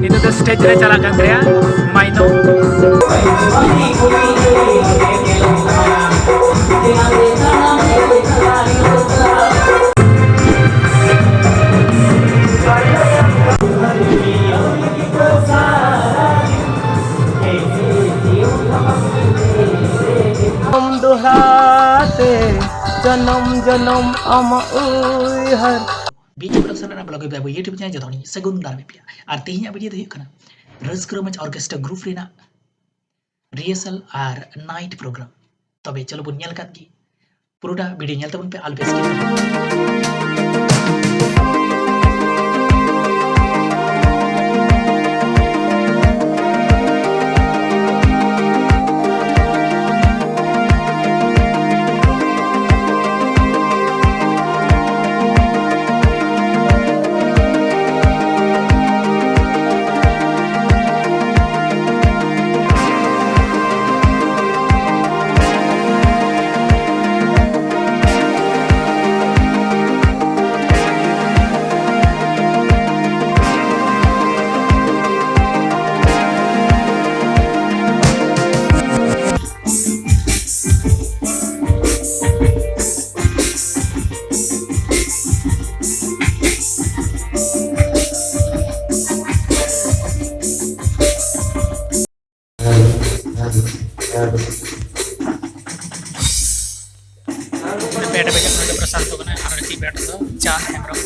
itu tuh stage रे चला kan dia maino जन्म जन्म अमा उयहर वीडियो प्रोडक्शन ᱨᱮᱱᱟᱜ ᱵᱞᱚᱜ ᱵᱮᱵᱚ यूट्यूब चैनल ᱡᱚᱛᱚ ᱦᱚᱲ ᱥᱟᱹᱜᱩᱱ ᱫᱟᱨᱟᱢ ᱯᱮᱭᱟ ᱟᱨ ᱛᱮᱦᱮᱧᱟᱜ ᱵᱷᱤᱰᱤᱭᱳ ᱫᱚ ᱦᱩᱭᱩᱜ ᱠᱟᱱᱟ ᱨᱟᱹᱥᱠᱟᱹ ᱨᱚᱢᱚᱡᱽ ᱚᱨᱠᱮᱥᱴᱨᱟ ᱜᱨᱩᱯ ᱨᱮᱱᱟᱜ রিহার্সাল আর নাইট প্রোগ্রাম তবে চলো বন ñel kat gi পুরোটা video ñel tabun pe albe skip पेट पे के प्रशांत को ना और की बैठ दो चांद हेमब्रम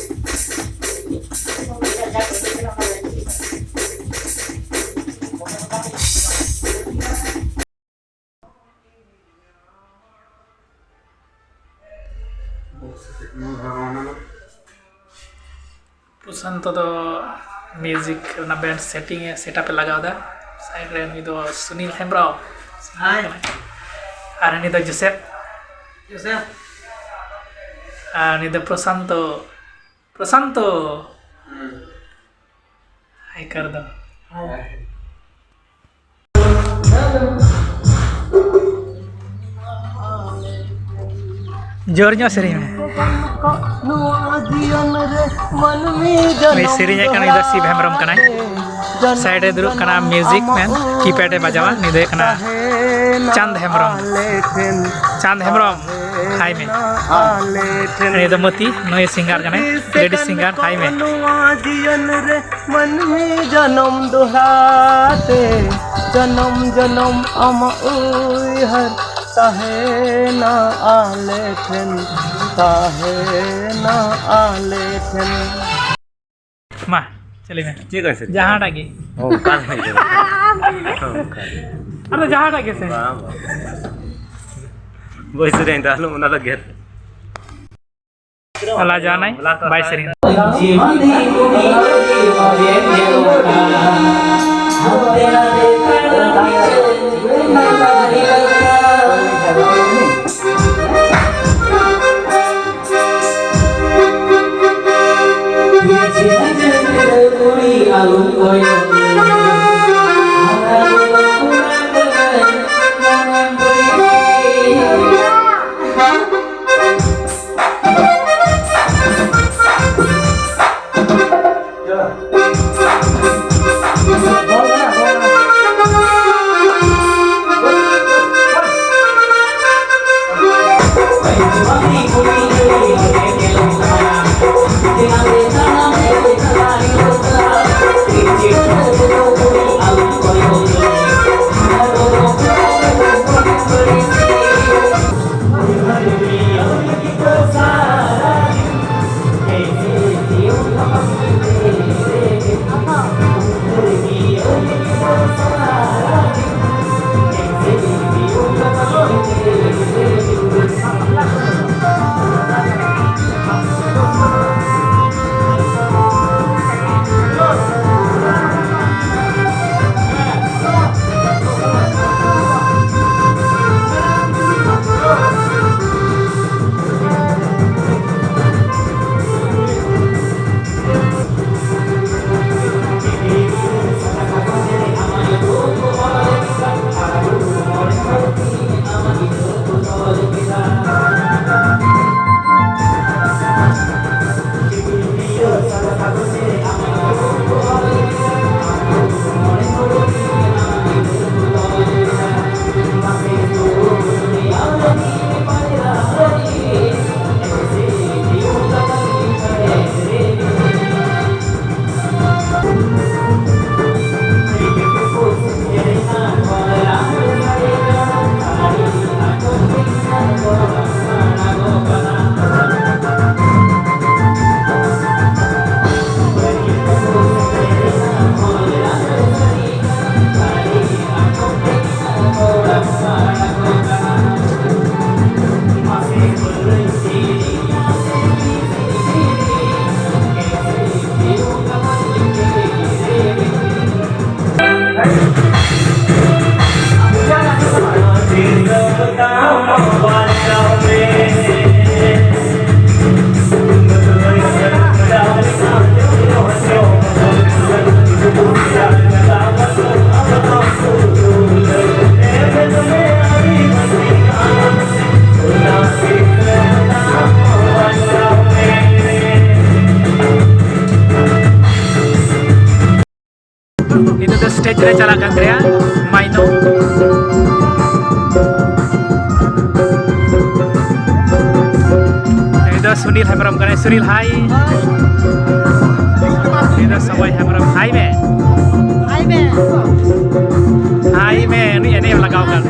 प्रशांत तो म्यूजिक ना बैंड सेटिंग है सेटअप पे लगा हुआ साइड रे नि दो सुनील हेमब्रम हाय और नि दो Joseph ini the Prasanto hai kar do जोरnya serinya serinya kan itu si Hemrom kana side re duruk kana music man keypad e bajawa ni de kana Chand Hemrom high में ये तो मती नए सिंगर कने लेडीज सिंगर हाई में मन में जन्म दोहराते जन्म जन्म अम उयहर ताहे ना आले थे माँ चलिए मैं ठीक है जहाँ डागी ओ कान है अरे जहाँ डागे से Boy sering dah lu mana lagi? अला जाना है bye सरिंग stage re chalak kan Grea Maino itu Sunil Hemram kan Sunil hai itu Sawai Hemram hai me ini yang lagau kan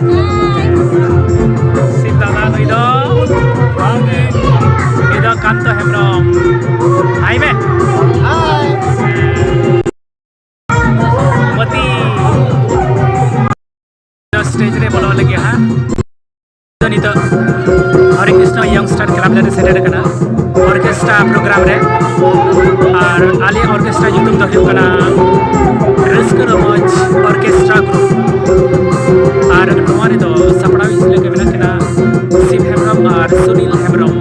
Sintala itu Kanto Hemram hai me mati stage re bola lagi ha dan itu Hare Krishna Youngstar Club dari Center kana orkestra program re ar ali orkestra YouTube do huyuk kana Raska Ramaj Orchestra Group ar noa re do sapdawi sile ke mena kana Sim Hemram ar Sunil Hemram